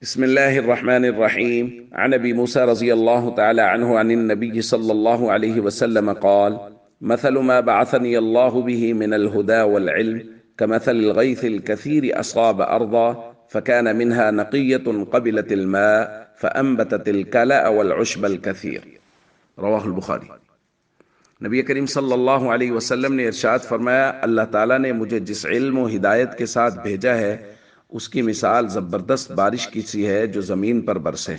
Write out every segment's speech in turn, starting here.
بسم الله الرحمن الرحيم. عن ابي موسى رضي الله تعالى عنه عن النبي صلى الله عليه وسلم قال: مثل ما بعثني الله به من الهدى والعلم كمثل الغيث الكثير اصاب ارضا فكان منها نقية قبلت الماء فانبتت الكلأ والعشب الكثير. رواہ البخاری۔ نبی کریم صلی اللہ علیہ وسلم نے ارشاد فرمایا، اللہ تعالیٰ نے مجھے جس علم و ہدایت کے ساتھ بھیجا ہے اس کی مثال زبردست بارش کی سی ہے جو زمین پر برسے۔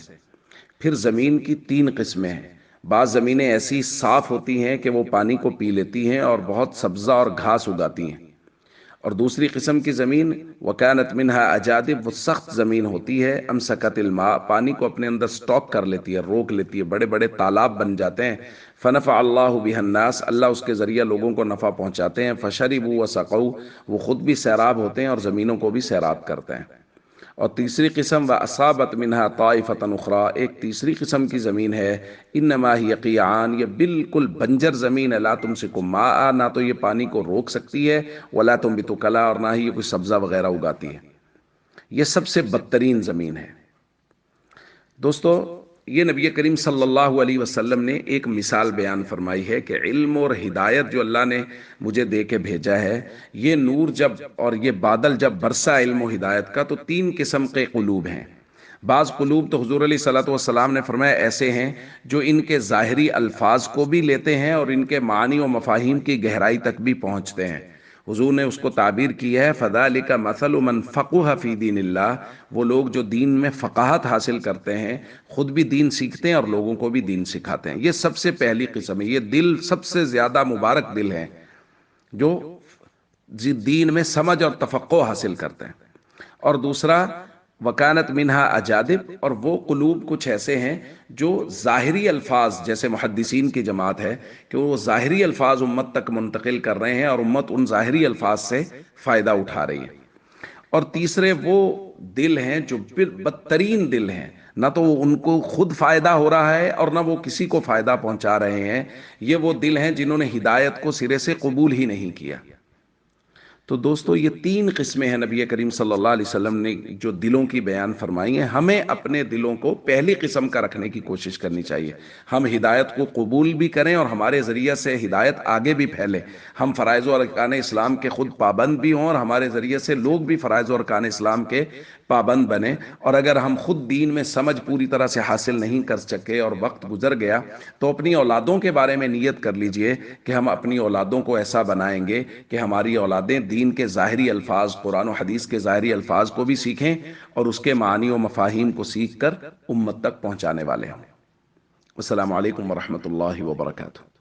پھر زمین کی تین قسمیں ہیں۔ بعض زمینیں ایسی صاف ہوتی ہیں کہ وہ پانی کو پی لیتی ہیں اور بہت سبزہ اور گھاس اگاتی ہیں، اور دوسری قسم کی زمین وکانت منہا اجادب، وہ سخت زمین ہوتی ہے، امسکت الماء، پانی کو اپنے اندر سٹاک کر لیتی ہے، روک لیتی ہے، بڑے بڑے تالاب بن جاتے ہیں۔ فنفع اللہ بها الناس، اللہ اس کے ذریعہ لوگوں کو نفع پہنچاتے ہیں۔ فشربوا وسقوا، وہ خود بھی سیراب ہوتے ہیں اور زمینوں کو بھی سیراب کرتے ہیں۔ اور تیسری قسم واصابت منہا طائفۃ اخری، ایک تیسری قسم کی زمین ہے، انما ہی قیعان، یہ بالکل بنجر زمین ہے، لا تمسک ماء، نہ تو یہ پانی کو روک سکتی ہے، ولا تنبت کلا، اور نہ ہی یہ کوئی سبزہ وغیرہ اگاتی ہے۔ یہ سب سے بدترین زمین ہے۔ دوستو، یہ نبی کریم صلی اللہ علیہ وسلم نے ایک مثال بیان فرمائی ہے کہ علم اور ہدایت جو اللہ نے مجھے دے کے بھیجا ہے، یہ نور جب اور یہ بادل جب برسا علم و ہدایت کا، تو تین قسم کے قلوب ہیں۔ بعض قلوب تو حضور علیہ الصلوۃ والسلام نے فرمایا ایسے ہیں جو ان کے ظاہری الفاظ کو بھی لیتے ہیں اور ان کے معنی و مفاہیم کی گہرائی تک بھی پہنچتے ہیں۔ حضور نے اس کو تعبیر کی ہے، فَذَلِكَ مَثَلُ مَنْ فَقُهَ فِي دِينِ اللَّهِ، وہ لوگ جو دین میں فقاہت حاصل کرتے ہیں، خود بھی دین سیکھتے ہیں اور لوگوں کو بھی دین سکھاتے ہیں۔ یہ سب سے پہلی قسم ہے۔ یہ دل سب سے زیادہ مبارک دل ہے جو دین میں سمجھ اور تفقہ حاصل کرتے ہیں۔ اور دوسرا وکانت منہا اجادب، اور وہ قلوب کچھ ایسے ہیں جو ظاہری الفاظ، جیسے محدثین کی جماعت ہے کہ وہ ظاہری الفاظ امت تک منتقل کر رہے ہیں اور امت ان ظاہری الفاظ سے فائدہ اٹھا رہی ہے۔ اور تیسرے وہ دل ہیں جو بدترین دل ہیں، نہ تو وہ ان کو خود فائدہ ہو رہا ہے اور نہ وہ کسی کو فائدہ پہنچا رہے ہیں۔ یہ وہ دل ہیں جنہوں نے ہدایت کو سرے سے قبول ہی نہیں کیا۔ تو دوستو، یہ تین قسمیں ہیں نبی کریم صلی اللہ علیہ وسلم نے جو دلوں کی بیان فرمائی ہیں۔ ہمیں اپنے دلوں کو پہلی قسم کا رکھنے کی کوشش کرنی چاہیے۔ ہم ہدایت کو قبول بھی کریں اور ہمارے ذریعہ سے ہدایت آگے بھی پھیلے۔ ہم فرائض و ارکان اسلام کے خود پابند بھی ہوں اور ہمارے ذریعے سے لوگ بھی فرائض و ارکان اسلام کے پابند بنیں۔ اور اگر ہم خود دین میں سمجھ پوری طرح سے حاصل نہیں کر سکے اور وقت گزر گیا، تو اپنی اولادوں کے بارے میں نیت کر لیجئے کہ ہم اپنی اولادوں کو ایسا بنائیں گے کہ ہماری اولادیں دین کے ظاہری الفاظ، قرآن و حدیث کے ظاہری الفاظ کو بھی سیکھیں اور اس کے معنی و مفاہیم کو سیکھ کر امت تک پہنچانے والے ہوں۔ السلام علیکم ورحمۃ اللہ وبرکاتہ۔